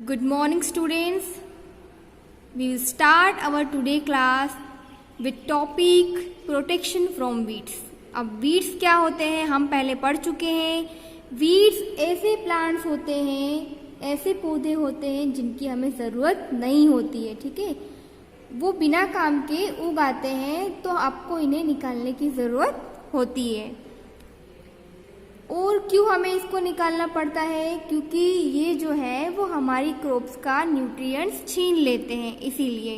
Good morning students. We will start our today class with topic protection from weeds. अब weeds क्या होते हैं हम पहले पढ़ चुके हैं. weeds ऐसे plants होते हैं, ऐसे पौधे होते हैं जिनकी हमें ज़रूरत नहीं होती है. ठीक है, वो बिना काम के उग आते हैं तो आपको इन्हें निकालने की ज़रूरत होती है. और क्यों हमें इसको निकालना पड़ता है? क्योंकि ये जो है वो हमारी क्रॉप्स का न्यूट्रिएंट्स छीन लेते हैं, इसीलिए.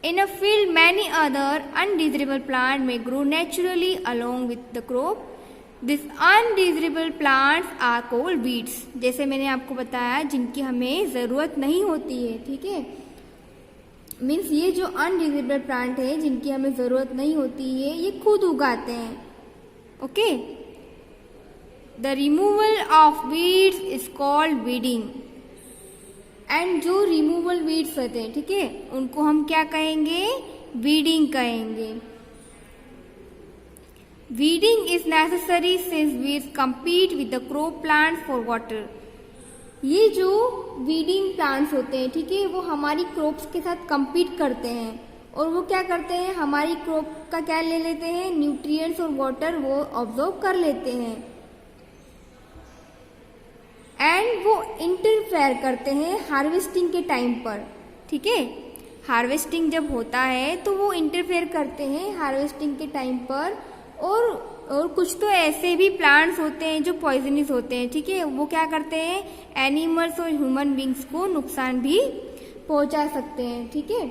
In a field many other undesirable plant may grow naturally along with the crop. This undesirable plants are called weeds. जैसे मैंने आपको बताया, जिनकी हमें ज़रूरत नहीं होती है. ठीक है, मीन्स ये जो अनडिजिरेबल प्लांट है जिनकी हमें ज़रूरत नहीं होती है, ये खुद उगाते हैं. Okay. The removal of weeds is called weeding. And जो रिमूवल वीड्स होते हैं, ठीक है, उनको हम क्या कहेंगे? वीडिंग कहेंगे. Weeding is necessary since weeds compete with the crop plants for water. ये जो वीडिंग प्लांट्स होते हैं, ठीक है, वो हमारी क्रॉप्स के साथ compete करते हैं. और वो क्या करते हैं? हमारी क्रॉप का क्या ले लेते हैं? न्यूट्रिएंट्स और वाटर वो ऑब्जॉर्व कर लेते हैं. एंड वो इंटरफेयर करते हैं हार्वेस्टिंग के टाइम पर. ठीक है, हार्वेस्टिंग जब होता है तो वो इंटरफेयर करते हैं हार्वेस्टिंग के टाइम पर. और कुछ तो ऐसे भी प्लांट्स होते हैं जो पॉइजनस होते हैं. ठीक है, वो क्या करते हैं? एनिमल्स और ह्यूमन बींग्स को नुकसान भी पहुंचा सकते हैं. ठीक है.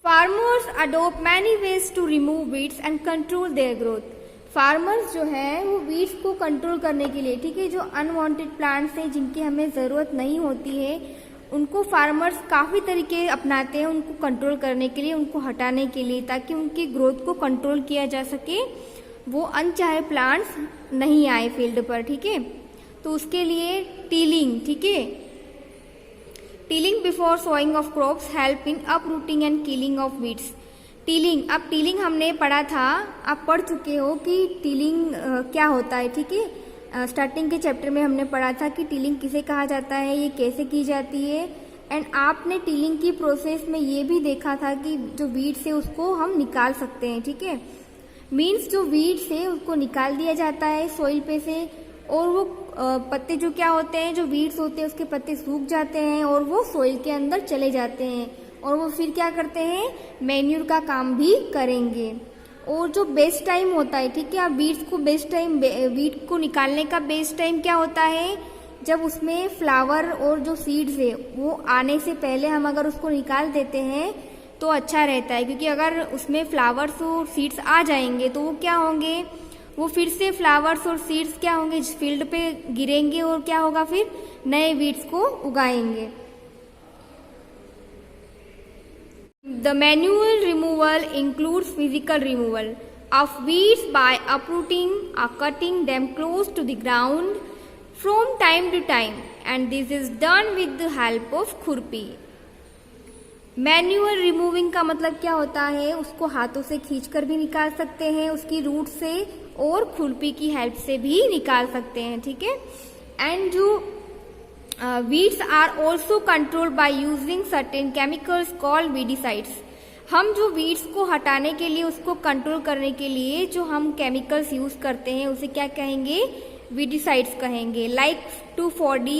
Farmers adopt many ways to remove weeds and control their growth. Farmers जो है वो वीड्स को कंट्रोल करने के लिए, ठीक है, जो अनवांटेड प्लांट्स हैं जिनकी हमें ज़रूरत नहीं होती है, उनको फार्मर्स काफ़ी तरीके अपनाते हैं उनको कंट्रोल करने के लिए, उनको हटाने के लिए, ताकि उनकी ग्रोथ को कंट्रोल किया जा सके, वो अनचाहे प्लांट्स नहीं आए फील्ड पर. ठीक है, तो उसके लिए टीलिंग, ठीक है, tilling before sowing of crops help in uprooting and killing of weeds. Tilling, अब टीलिंग हमने पढ़ा था, आप पढ़ चुके हो कि टीलिंग क्या होता है. ठीक है, स्टार्टिंग के चैप्टर में हमने पढ़ा था कि टीलिंग किसे कहा जाता है, ये कैसे की जाती है. एंड आपने टीलिंग की प्रोसेस में ये भी देखा था कि जो वीड्स है उसको हम निकाल सकते हैं. ठीक है, मीन्स जो वीड्स है उसको निकाल दिया जाता है सॉइल पे से, और वो पत्ते जो क्या होते हैं, जो वीड्स होते हैं उसके पत्ते सूख जाते हैं और वो सॉइल के अंदर चले जाते हैं. और वो फिर क्या करते हैं? मैन्यूर का काम भी करेंगे. और जो बेस्ट टाइम होता है, ठीक है, अब वीड्स को बेस्ट टाइम, वीड को निकालने का बेस्ट टाइम क्या होता है? जब उसमें फ्लावर और जो सीड्स है वो आने से पहले हम अगर उसको निकाल देते हैं तो अच्छा रहता है. क्योंकि अगर उसमें फ्लावर्स और सीड्स आ जाएंगे तो वो क्या होंगे? वो फिर से फ्लावर्स और सीड्स क्या होंगे? फील्ड पे गिरेंगे और क्या होगा? फिर नए वीड्स को उगाएंगे. The manual removal includes physical removal of weeds by uprooting or cutting them close to the ground from time to time, and this is done with the help of खुरपी. Manual removing का मतलब क्या होता है? उसको हाथों से खींचकर भी निकाल सकते हैं उसकी रूट से, और खुरपी की हेल्प से भी निकाल सकते हैं. ठीक है. एंड जो weeds are also controlled by using certain chemicals called weedicides. हम जो weeds को हटाने के लिए, उसको कंट्रोल करने के लिए जो हम केमिकल्स यूज करते हैं उसे क्या कहेंगे? weedicides कहेंगे. like 2,4-D,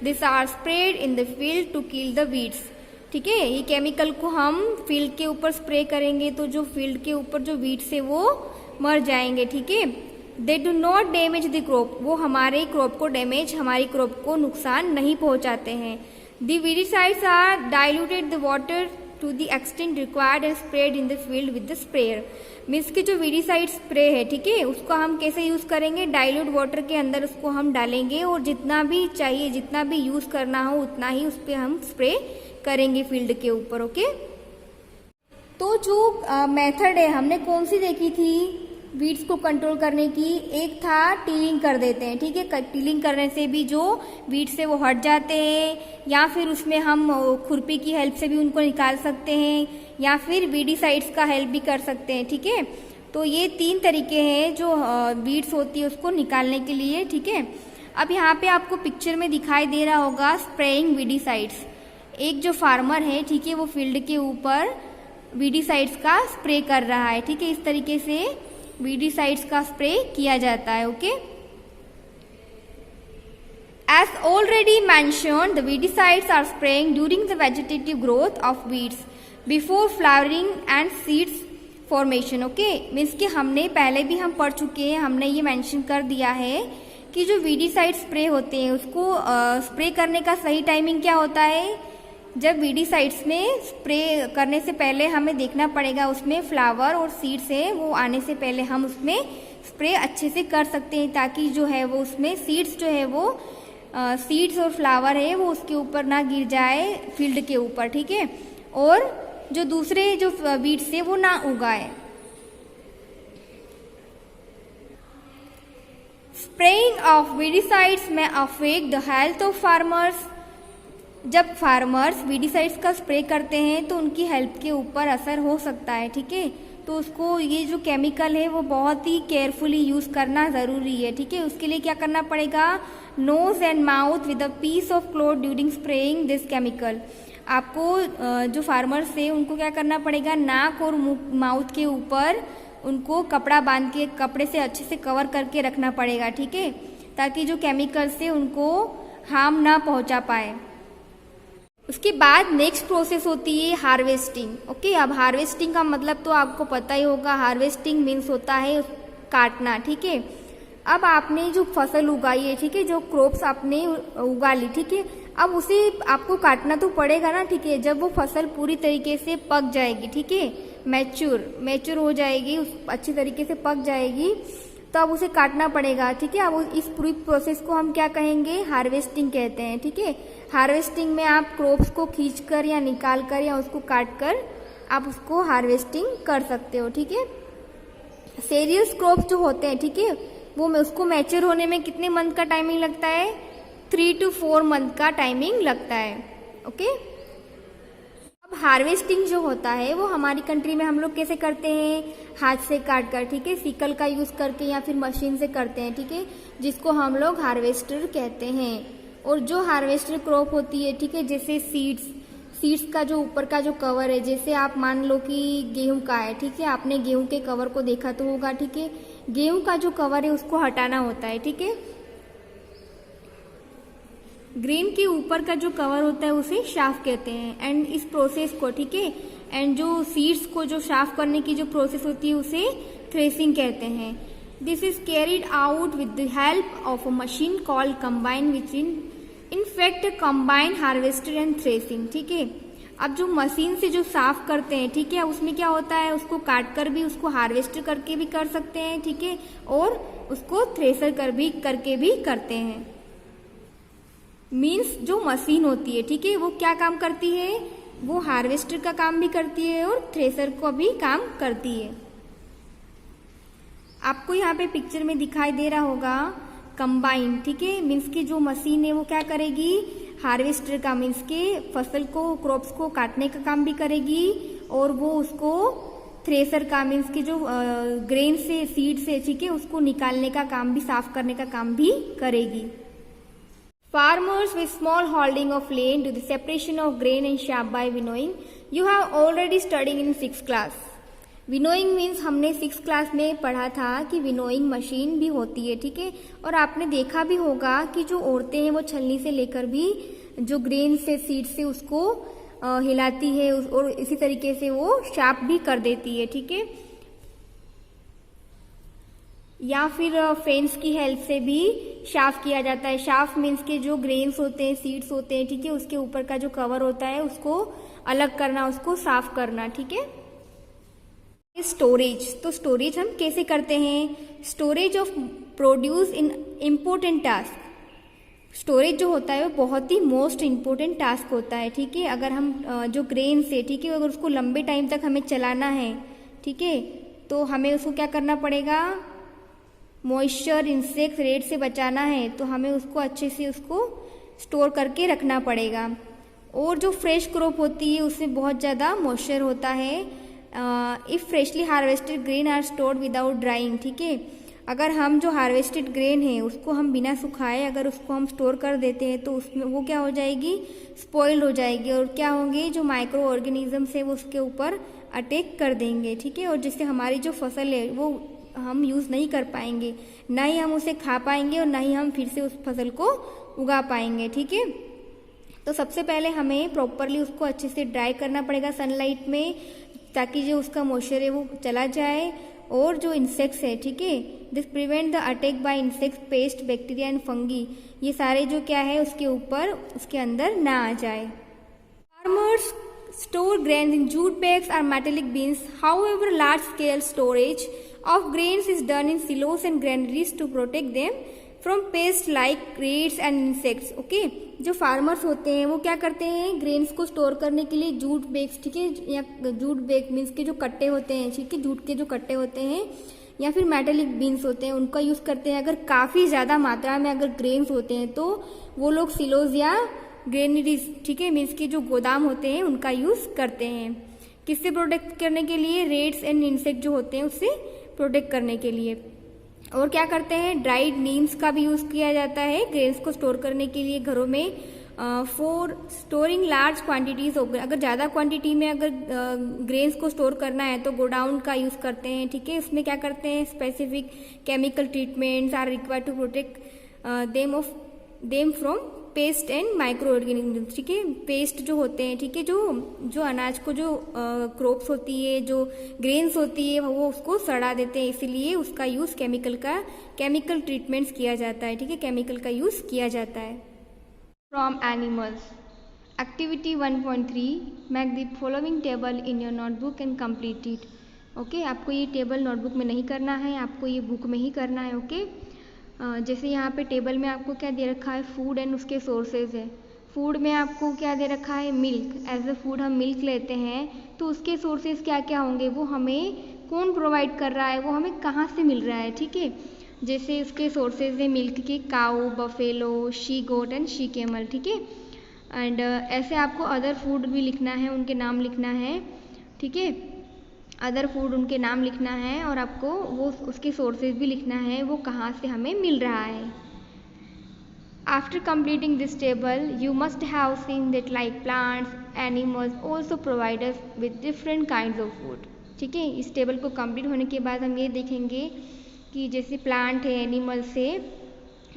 these are sprayed in the field to kill the weeds. ठीक है, ये केमिकल को हम फील्ड के ऊपर स्प्रे करेंगे तो जो फील्ड के ऊपर जो वीड्स है वो मर जाएंगे. ठीक है. They do not damage the crop, वो हमारे क्रॉप को डैमेज, हमारी क्रॉप को नुकसान नहीं पहुंचाते हैं. The weedicides are diluted the water to the extent required and spread in the field with the sprayer. Means की जो वीडिसाइड स्प्रे है, ठीक है, उसको हम कैसे यूज करेंगे? डाइल्यूट वाटर के अंदर उसको हम डालेंगे और जितना भी चाहिए, जितना भी यूज करना हो उतना ही उस पर हम स्प्रे करेंगे फील्ड के ऊपर. ओके. तो जो मेथड है हमने कौन सी देखी थी वीड्स को कंट्रोल करने की? एक था टीलिंग कर देते हैं. ठीक है, टीलिंग करने से भी जो वीड्स से वो हट जाते हैं, या फिर उसमें हम खुरपी की हेल्प से भी उनको निकाल सकते हैं, या फिर वीडिसाइड्स का हेल्प भी कर सकते हैं. ठीक है, तो ये 3 तरीके हैं जो वीड्स होती है उसको निकालने के लिए. ठीक है. अब यहाँ पे आपको पिक्चर में दिखाई दे रहा होगा स्प्रेइंग वीडीसाइड्स। एक जो फार्मर है, ठीक है, वो फील्ड के ऊपर वीडीसाइड्स का स्प्रे कर रहा है, ठीक है। इस तरीके से वीडीसाइड्स का स्प्रे किया जाता है, okay. As already mentioned, the weedicides are spraying during the vegetative growth of weeds before flowering and seeds formation, okay। Means कि हमने पहले भी हम पढ़ चुके हैं, हमने ये मेंशन कर दिया है कि जो वीडीसाइड स्प्रे होते हैं उसको स्प्रे करने का सही टाइमिंग क्या होता है। जब वीडीसाइड्स में स्प्रे करने से पहले हमें देखना पड़ेगा उसमें फ्लावर और सीड्स है वो आने से पहले हम उसमें स्प्रे अच्छे से कर सकते हैं, ताकि जो है वो उसमें सीड्स जो है वो सीड्स और फ्लावर है वो उसके ऊपर ना गिर जाए फील्ड के ऊपर, ठीक है, और जो दूसरे जो वीड्स है वो ना उगाए। स्प्रेइंग ऑफ वीडीसाइड्स में affect the health of farmers. जब फार्मर्स वीडीसाइड्स का स्प्रे करते हैं तो उनकी हेल्थ के ऊपर असर हो सकता है, ठीक है। तो उसको ये जो केमिकल है वो बहुत ही केयरफुली यूज करना जरूरी है, ठीक है। उसके लिए क्या करना पड़ेगा, nose and mouth with a piece of cloth during spraying this chemical. आपको जो फार्मर्स है उनको क्या करना पड़ेगा, नाक और माउथ के ऊपर उनको कपड़ा बांध के कपड़े से अच्छे से कवर करके रखना पड़ेगा, ठीक है, ताकि जो केमिकल से उनको हार्म ना पहुंचा पाए। उसके बाद नेक्स्ट प्रोसेस होती है हार्वेस्टिंग, ओके। अब हार्वेस्टिंग का मतलब तो आपको पता ही होगा, हार्वेस्टिंग मीन्स होता है काटना, ठीक है। अब आपने जो फसल उगाई है, ठीक है, जो क्रॉप्स आपने उगा ली, ठीक है, अब उसे आपको काटना तो पड़ेगा ना, ठीक है। जब वो फसल पूरी तरीके से पक जाएगी, ठीक है, मैच्योर हो जाएगी, अच्छी तरीके से पक जाएगी, तो अब उसे काटना पड़ेगा, ठीक है। अब इस पूरी प्रोसेस को हम क्या कहेंगे, हार्वेस्टिंग कहते हैं, ठीक है। हार्वेस्टिंग में आप क्रॉप्स को खींचकर या निकाल कर या उसको काट कर आप उसको हार्वेस्टिंग कर सकते हो, ठीक है। सीरियस क्रॉप्स जो होते हैं, ठीक है, वो उसको मैच्योर होने में कितने मंथ का टाइमिंग लगता है, 3 to 4 मंथ का टाइमिंग लगता है, ओके। अब हार्वेस्टिंग जो होता है वो हमारी कंट्री में हम लोग कैसे करते हैं, हाथ से काट कर, ठीक है, सिकल का यूज करके या फिर मशीन से करते हैं, ठीक है, जिसको हम लोग हार्वेस्टर कहते हैं। और जो हार्वेस्टर क्रॉप होती है, ठीक है, जैसे सीड्स का जो ऊपर का जो कवर है, जैसे आप मान लो कि गेहूं का है, ठीक है, आपने गेहूं के कवर को देखा तो होगा, ठीक है, गेहूं का जो कवर है उसको हटाना होता है, ठीक है। ग्रेन के ऊपर का जो कवर होता है उसे शाफ्ट कहते हैं। एंड इस प्रोसेस को, ठीक है, एंड जो सीड्स को जो शाफ्ट करने की जो प्रोसेस होती है उसे थ्रेसिंग कहते हैं। This is carried out with the help of a machine called combine, which in fact combine harvester and threshing, ठीक है। अब जो मशीन से जो साफ करते हैं, ठीक है, उसमें क्या होता है, उसको काट कर भी उसको हार्वेस्ट करके भी कर सकते हैं, ठीक है, और उसको थ्रेसर करके भी करते हैं। मीन्स जो मशीन होती है, ठीक है, वो क्या काम करती है, वो हार्वेस्टर का काम भी करती है और थ्रेसर को भी काम करती है। आपको यहाँ पे पिक्चर में दिखाई दे रहा होगा कंबाइन, ठीक है, मीन्स की जो मशीन है वो क्या करेगी, हार्वेस्टर का मीन्स के फसल को क्रॉप्स को काटने का काम भी करेगी और वो उसको थ्रेसर का मीन्स की जो ग्रेन से सीड से, ठीक है, उसको निकालने का काम भी, साफ करने का काम भी करेगी। Farmers with small holding of land do the separation of grain and chaff by winnowing. You have already studied in 6th class. Winnowing means हमने 6th क्लास में पढ़ा था कि विनोइंग मशीन भी होती है, ठीक है, और आपने देखा भी होगा कि जो औरतें हैं वो छलनी से लेकर भी जो ग्रेन से सीड से उसको हिलाती है और इसी तरीके से वो शार्प भी कर देती है, ठीक है, या फिर फेंस की हेल्प से भी शार्प किया जाता है। शार्प मीन्स के जो ग्रेन्स होते हैं, सीड्स होते हैं, ठीक है, उसके ऊपर का जो कवर होता है उसको अलग करना, उसको साफ करना, ठीक है। स्टोरेज, तो स्टोरेज हम कैसे करते हैं, storage of produce in important task. Storage जो होता है वो बहुत ही मोस्ट इम्पोर्टेंट टास्क होता है, ठीक है। अगर हम जो ग्रेन से, ठीक है, अगर उसको लंबे टाइम तक हमें चलाना है, ठीक है, तो हमें उसको क्या करना पड़ेगा, मॉइस्चर, इंसेक्ट, रेड से बचाना है, तो हमें उसको अच्छे से उसको स्टोर करके रखना पड़ेगा। और जो फ्रेश क्रॉप होती है उसमें बहुत ज़्यादा मॉइस्चर होता है। If freshly harvested grain are stored without drying, ठीक है, अगर हम जो हार्वेस्टेड ग्रेन है उसको हम बिना सुखाए अगर उसको हम स्टोर कर देते हैं तो उसमें वो क्या हो जाएगी, स्पॉइल्ड हो जाएगी, और क्या होंगे जो माइक्रो ऑर्गेनिजम्स है वो उसके ऊपर अटैक कर देंगे, ठीक है। और जिससे हमारी जो फसल है वो हम यूज़ नहीं कर पाएंगे, ना ही हम उसे खा पाएंगे और ना ही हम फिर से उस फसल को उगा पाएंगे, ठीक है। तो सबसे पहले हमें प्रॉपरली उसको अच्छे से ड्राई करना पड़ेगा सनलाइट में, ताकि जो उसका मॉइस्चर है वो चला जाए। और जो इंसेक्ट्स है, ठीक है, this prevent the attack by insects, paste, bacteria and fungi, ये सारे जो क्या है उसके ऊपर उसके अंदर ना आ जाए। Farmers store grains in jute bags or metallic bins. However, large scale storage of grains is done in silos and granaries to protect them from pests like rats and insects. Okay, जो farmers होते हैं वो क्या करते हैं, grains को store करने के लिए जूट बैग्स, ठीक है, या जूट बैग मीन्स के जो कट्टे होते हैं, ठीक है, जूट के जो कट्टे होते हैं या फिर मेटालिक बीन्स होते हैं उनका यूज़ करते हैं। अगर काफ़ी ज़्यादा मात्रा में अगर ग्रेन्स होते हैं तो वो लोग सिलोज या ग्रेनरीज, ठीक है, मीन्स के जो गोदाम होते हैं उनका यूज़ करते हैं। किससे प्रोटेक्ट करने के लिए, रेट्स एंड इंसेक्ट जो होते हैं उससे प्रोटेक्ट करने के लिए। और क्या करते हैं, ड्राइड नीम्स का भी यूज़ किया जाता है ग्रेन्स को स्टोर करने के लिए घरों में, फॉर स्टोरिंग लार्ज क्वांटिटीज हो गए। अगर ज़्यादा क्वांटिटी में अगर ग्रेन्स को स्टोर करना है तो गोडाउन का यूज़ करते हैं, ठीक है। उसमें क्या करते हैं, specific chemical treatments are required to protect them from pest and micro organisms, ठीक है। पेस्ट जो होते हैं, ठीक है, जो अनाज को जो क्रॉप्स होती है, जो ग्रेन्स होती है वो उसको सड़ा देते हैं, इसीलिए उसका यूज़ केमिकल ट्रीटमेंट्स किया जाता है, ठीक है, केमिकल का यूज़ किया जाता है। From animals activity 1.3 make the following table in your notebook and complete it. Okay, आपको ये टेबल नोटबुक में नहीं करना है, आपको ये बुक में ही करना है। ओके, जैसे यहाँ पे टेबल में आपको क्या दे रखा है, फूड एंड उसके सोर्सेज है। फूड में आपको क्या दे रखा है, मिल्क, एज अ फूड हम मिल्क लेते हैं तो उसके सोर्सेज क्या क्या होंगे, वो हमें कौन प्रोवाइड कर रहा है, वो हमें कहाँ से मिल रहा है, ठीक है। जैसे उसके सोर्सेज है मिल्क के, cow, buffalo, she goat and she camel, ठीक है। एंड ऐसे आपको अदर फूड भी लिखना है, उनके नाम लिखना है, ठीक है, अदर फूड उनके नाम लिखना है और आपको वो उसके सोर्सेज भी लिखना है, वो कहाँ से हमें मिल रहा है। After completing this table you must have seen that like plants, animals also provide us with different kinds of food, ठीक है। इस टेबल को कंप्लीट होने के बाद हम ये देखेंगे कि जैसे प्लांट है, एनिमल्स है,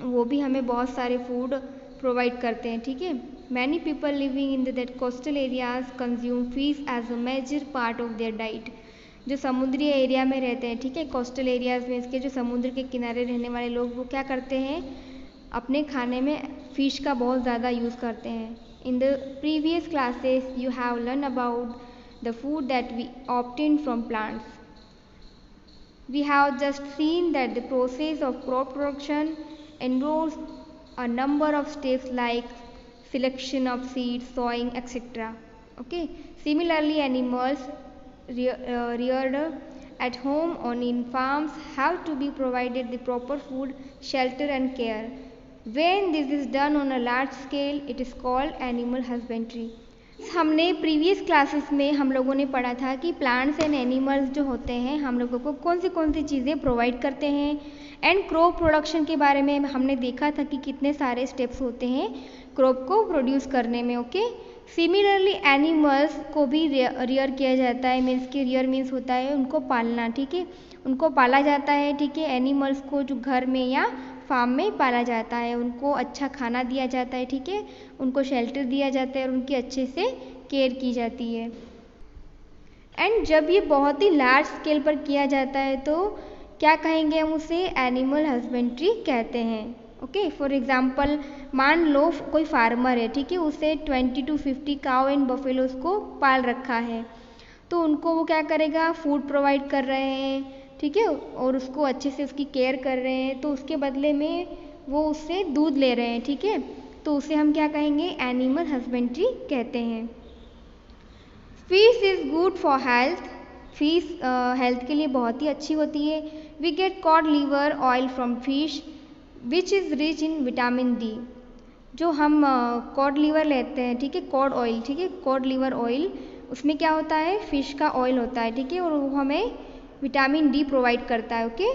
वो भी हमें बहुत सारे फूड प्रोवाइड करते हैं, ठीक है। Many people living in that coastal areas consume fish as a major part of their diet. जो समुद्री एरिया में रहते हैं, ठीक है, कोस्टल एरियाज में, इसके जो समुद्र के किनारे रहने वाले लोग वो क्या करते हैं, अपने खाने में फ़िश का बहुत ज़्यादा यूज़ करते हैं। In the previous classes you have learn about the food that we obtain from plants. We have just seen that the process of crop production involves a number of steps like selection of seeds, sowing, etc. Okay, similarly animals reared at home or in farms have to be provided the proper food, shelter and care. When this is done on a large scale, it is called animal husbandry. हमने previous classes में हम लोगों ने पढ़ा था कि plants and animals जो होते हैं हम लोगों को कौन सी चीज़ें प्रोवाइड करते हैं, एंड क्रॉप प्रोडक्शन के बारे में हमने देखा था कि कितने सारे स्टेप्स होते हैं क्रॉप को प्रोड्यूस करने में। ओके, सिमिलरली एनिमल्स को भी रियर किया जाता है, मीन्स कि रियर मीन्स होता है उनको पालना, ठीक है, उनको पाला जाता है, ठीक है। एनिमल्स को जो घर में या फार्म में पाला जाता है, उनको अच्छा खाना दिया जाता है, ठीक है, उनको शेल्टर दिया जाता है और उनकी अच्छे से केयर की जाती है। एंड जब ये बहुत ही लार्ज स्केल पर किया जाता है तो क्या कहेंगे हम उसे, एनिमल हस्बेंड्री कहते हैं। ओके, फॉर एग्जाम्पल मान लो कोई फार्मर है, ठीक है, उसे 20 to 50 काउ एंड बफेलोज को पाल रखा है, तो उनको वो क्या करेगा, फूड प्रोवाइड कर रहे हैं, ठीक है, और उसको अच्छे से उसकी केयर कर रहे हैं, तो उसके बदले में वो उससे दूध ले रहे हैं, ठीक है, तो उसे हम क्या कहेंगे, एनिमल हस्बेंड्री कहते हैं। Fish is good for health, fish health के लिए बहुत ही अच्छी होती है। We get cod liver oil from fish which is rich in vitamin D. जो हम कॉड लीवर लेते हैं, ठीक है, कॉड ऑयल, ठीक है, कॉड लीवर ऑयल, उसमें क्या होता है, फिश का ऑयल होता है, ठीक है, और वो हमें विटामिन डी प्रोवाइड करता है। ओके,